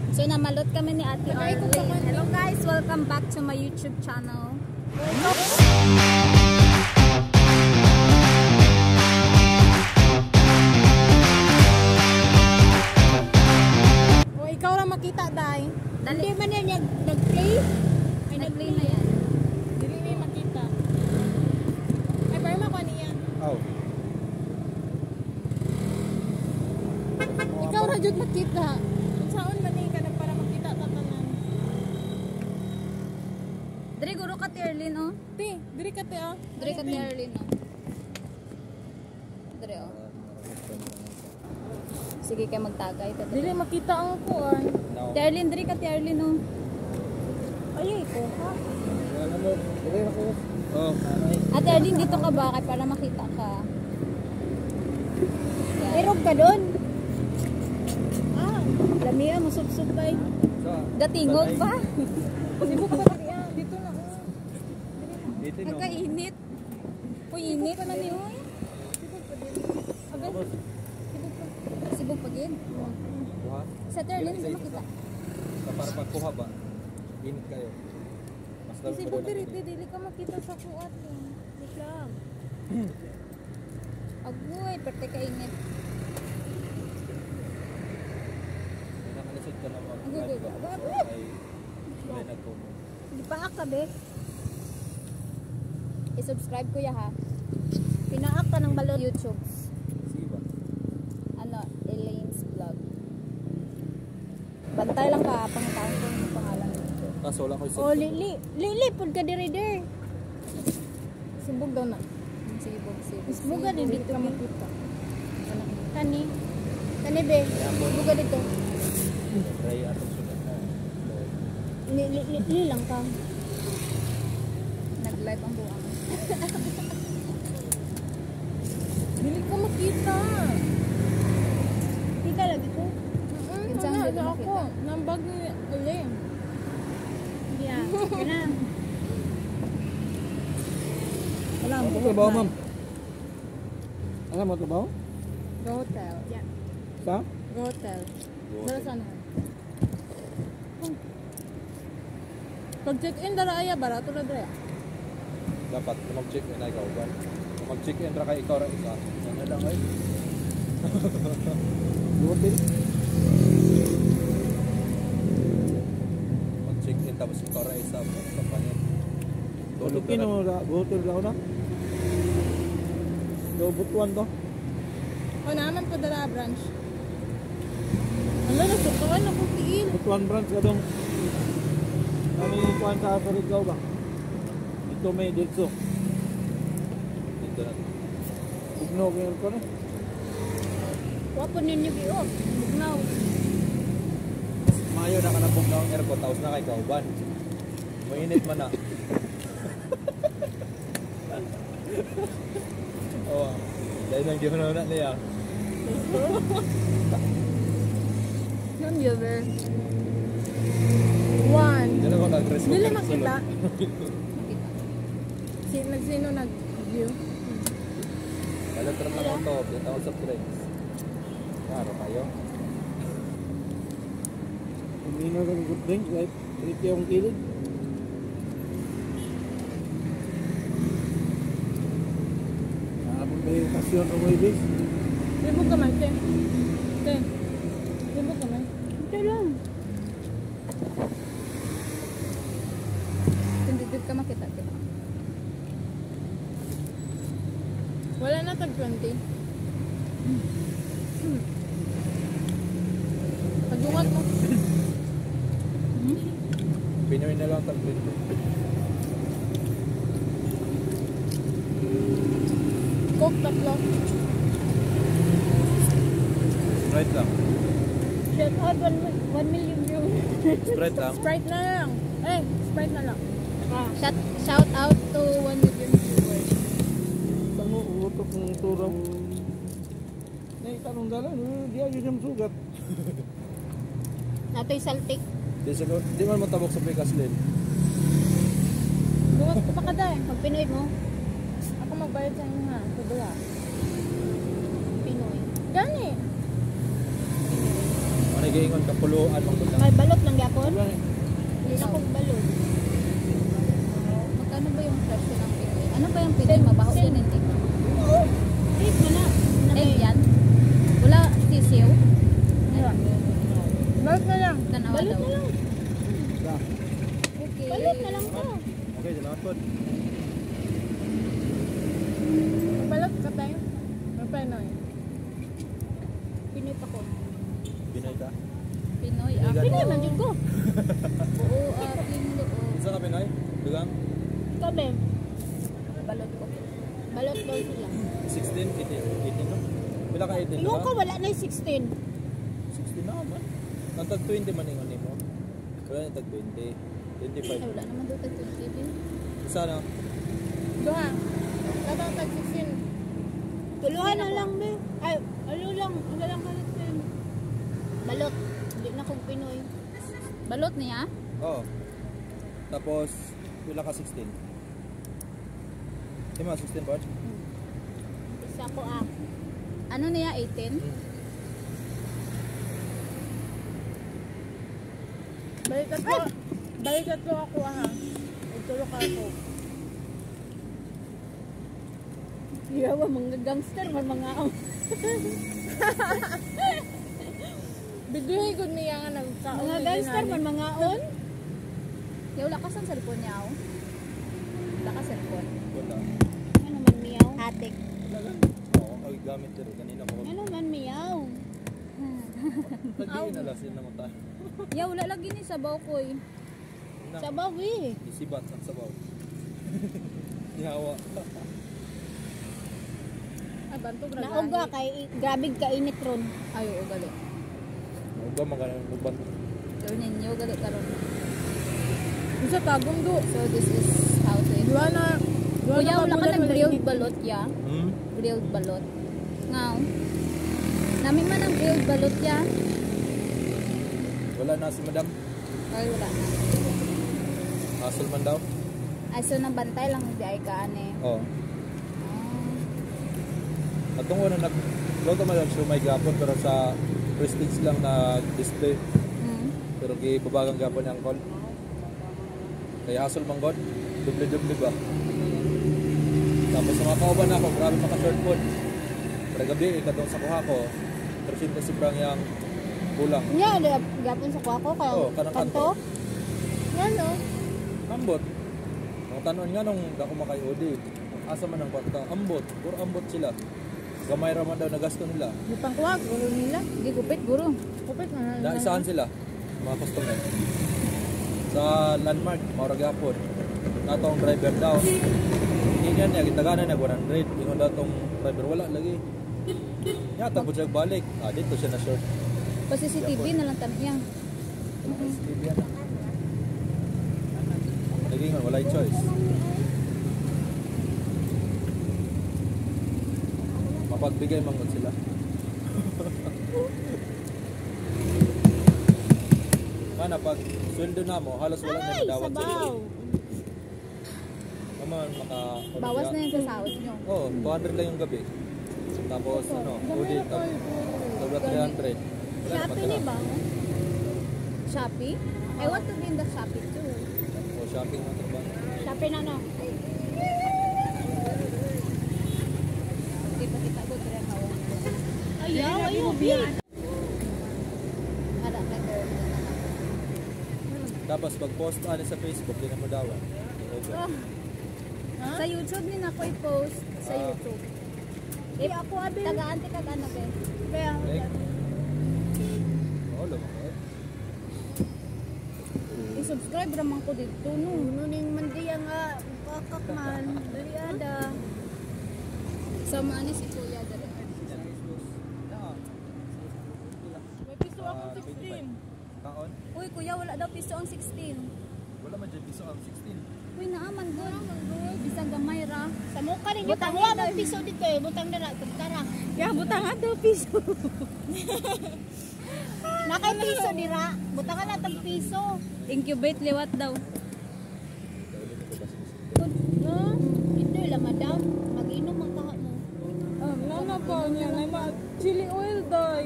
So namalot kami ni Ate Arlene. Hello guys, welcome back to my YouTube channel. O ikaw ra makita dai. Dali man yan nag-play. Ay Nag-play na yan. Dili may makita. Ay pero mako niya. Oh. Ikaw ra jud makita. Unsaon man ni kada para makita tatanan. Dre guro ka Ate Arlene oh. Ti, diri ka ti oh. Dre ka Ate Arlene oh. Dre oh. Sige kay magtagay ta. Dili makita ang kuan. Ate Arlene, dre ka Ate Arlene oh. Ay ko ha. Ano mo? Dili ako. Oh. Ate Arlene, dito ka ba kay para makita ka? Irog ka doon. Ah, lamia mo subsub bay. Gatingog pa. Sibuk pa diya dito na oh. Dito no. Nagkainit. Uy, init pa na ni Uy. Agad. Sibog pa gid. Kuha. Sa Ate Arlene, di makita. Sa para pagkuha ba? Init kayo. Mas lalo Sibuk diri dili ka makita sa kuat. Wait lang. Agoy, perte ka init. Nakalisod ka na mag Agoy, agoy, agoy. ay wala nagkumo. Di pa ka be. I-subscribe ko ya ha. Pinaak ka ng balot. YouTube. Sige ba? Ano, Elaine's Vlog. Bantay lang ka, pangitaon ko yung pangalan nito. Kaso wala ko isip. Oh, lili pud ka diri der. Sibuk daw na. Sibog. Sibuk ka dito ka makita. Kani. Kani be. Sibuk ka dito. Try atong sunod na. Li lang ka. Nag-live ang buwang. Dili ko makita. Tika lagi ko. Kinsang Wala, dili ako. makita. Nambag ni Elaine. Yeah, sige na. Wala ang Ano buhok trabaho, na. ma'am? Ano mo trabaho? Go hotel. Yeah. Sa? Go hotel. Dala sana. Pag check-in dala aya barato na dre. Dapat mag-check-in ay kauban. Mag-check-in ra kay ikaw ra isa. Ano lang ay? Hotel. Mag-check-in tapos ikaw ra isa sa panin. Tulog ka na. Hotel lang na. Do butuan to. O naman pa dala branch. Ano na sukuan ako tiil. Butuan branch ka dong. Kami kuan sa Surigao ba? Dito may dito. Dito na. Bugno kayo ko na. Wapo ninyo biyo. Bugnaw. Mayo na ka na bugnaw ang aircon tapos na kay kauban. Mainit man na. Oh, dahil lang di mo na niya. Yung viewer. One. Yan ako nag-result. Dili makita. Nagsino nag-view? Balatran lang ako to. Yan ako sa friends. Klaro kayo. Umino ka ng good drink, right? Trip yung kilid. Naabot ba yung kasyon o may bis? Ribog ka man, te. Te. Ribog ka man. Te lang. Tindidid ka makita. Wala na tag 20. Pagdungat mo. Pinoy na lang tag 20. Coke tatlo. Sprite lang. Shout out 1 million views. Sprite lang. Sprite na lang. Eh, Sprite na lang. Ah. Shout out to 1 million viewers. Tango, utok ng turaw. Tanong dalan, di ayos yung sugat. Natoy saltik. Di man matabok sa pikas lin. Dungat ko pa ka dahil. Pag-Pinoy mo. Ako magbayad sa inyo ha. Pinoy. Gani. Ano nagiingon kapuluan mang butang. May balot lang yapon. Wala. Hindi na kong balot. Magkano ba yung presyo ng Pinoy? Ano ba yung Pinoy? Mabaho yun hindi? Oo. Egg mo na. Egg yan? Wala sisiw? Balot na lang. Tanawa Balot daw. na lang. Isa. Okay. Balot na lang ko. Okay, salamat po. Balot ka tayo. Pinoy. Pinoy pa ko. Pinoy ka? Pinoy Pinoy ako. ka? Pinoy man din ko. Oo, aking loob. Isa ka Pinoy? Dugang? Kabe. Balot ko. Balot daw sila. 16, 18 no? Pila ka 18 Ingon ko ba? wala na yung 16. 16 na man. Ang tag 20 man ingon nimo. Wala na tag 20. Ay, 25. wala naman doon tag 20. Isa na. Duha. Katang tag 16. Tuluhan na lang be. Ay, ano lang. Ano lang ka rin. Balot. Hindi na kong Pinoy. Balot niya? Oo. Tapos, pila ka 16. Di ba 16 ba? Isa ko Ano niya? 18? Balikat ko. Balikat ko ako Itulok ako. Yawa, mga gangster, mga Bigyan ko niya nga nagkaon. Mga gangster, mga on. Kaya wala ka sa cellphone niya ako? Wala ka cellphone? Wala. Ano man miyaw? Atik. Wala. Oo, ang gamit pero kanina mo. Ano man miyaw? Pagdiin na lasin naman tayo. Ya, wala lagi ni sabaw ko eh. Sabaw eh. Isibat ang sabaw. Yawa. Ay, banto nauga kay grabig kainit ron. Ay, oo, gali. Uga magalang luban. Gawin ninyo, gali karon. Isa tagong do. So, this is how to eat. Duwa na. Kuya, wala ka nag-grilled balot, ya? Hmm? Grilled balot. Ngaw. Namin man ang grilled balot, ya? Wala na si madam. Ay, wala na. Hassle man daw. Ay, so nang bantay lang hindi ay kaan eh. Oo. Atong una luto man lang siya may gapon pero sa prestige lang na display. Pero gibabagang gapon ang call. Kaya hassle man god. Duble-duble ba? Tapos sa mga kauban ako, grabe maka-short food. Pero gabi, ikatong sa kuha ko, 300 sobrang yung kulang. Nya, gapon sa kuha ko kaya Oo, kanang kanto. Yan o. Ambot. Ang tanon nga nung dako makayodi. Asa man ang kwarta? Ambot. Puro ambot sila. Gamay raman daw na gasto nila. Butang kuha, gulo nila. Hindi gupit, guro. Kupit na. Naisahan sila, mga customer. Sa landmark, maurag yapon. Natong driver daw. Ingan niya, kitaganan niya 100. Ingon daw tong driver, wala lagi. Yata po siya balik. Dito siya na short. Pa CCTV na lang tanong yan. STV yan. Lagi nga, wala yung choice. Mapagbigay mangod sila. Mana pag sweldo na mo, halos wala na madawat sa Sabaw. Naman, maka... Bawas na yun sa sahod nyo. Oo, 200 lang yung gabi. Tapos, ulit, sobra 300. Wala na Shopee ni matira. ba? Shopee? I want to be in the Shopee too. O, shopping mo ba? Shopee na no. Hindi pa kita ko kaya hawak. Ayaw, ayaw. Biyan. Ada ka girl. Tapos, pag-post ano sa Facebook, di na mo dawan. Okay. Sa YouTube din ako i-post. Sa Ah. YouTube. Eh, ako abi. Tagaan ka ano ba? Kaya, Okay. Oo, lumakot. I-subscribe raman ko dito no. nuning mandiya nga, kakakman, daliada. Sama ni si Kuya dali. May piso ako 16. Kaon? Uy, Kuya, wala daw piso ang 16. Wala man dyan piso ang 16. Uy, naaman good. Bisang gamay ra. Sa mukha rin, Butang butang wala ito. mo piso dito eh, butang na tara. Ya, butang ato piso. Nakay piso dira, butang na tag piso. Incubate liwat daw. No? Ito lang madam, mag-inom ang kaha mo. Nana pa niya, may chili oil day.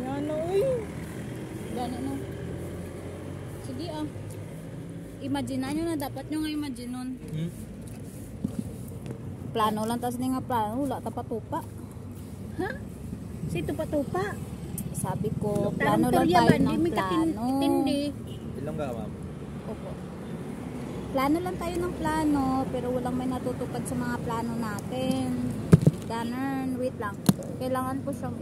Yan na, uy. Gano no. Sige ah. Imagine nyo na, dapat nyo nga imagine nun. Plano lang, tas nga plano, wala tapatupa. Ha? Si tupa-tupa. Sabi ko, plano lang tayo ng plano. Tindi. Ilang ka, ma'am? Opo. Plano lang tayo ng plano, pero walang may natutupad sa mga plano natin. Ganun, wait lang. Kailangan ko siyang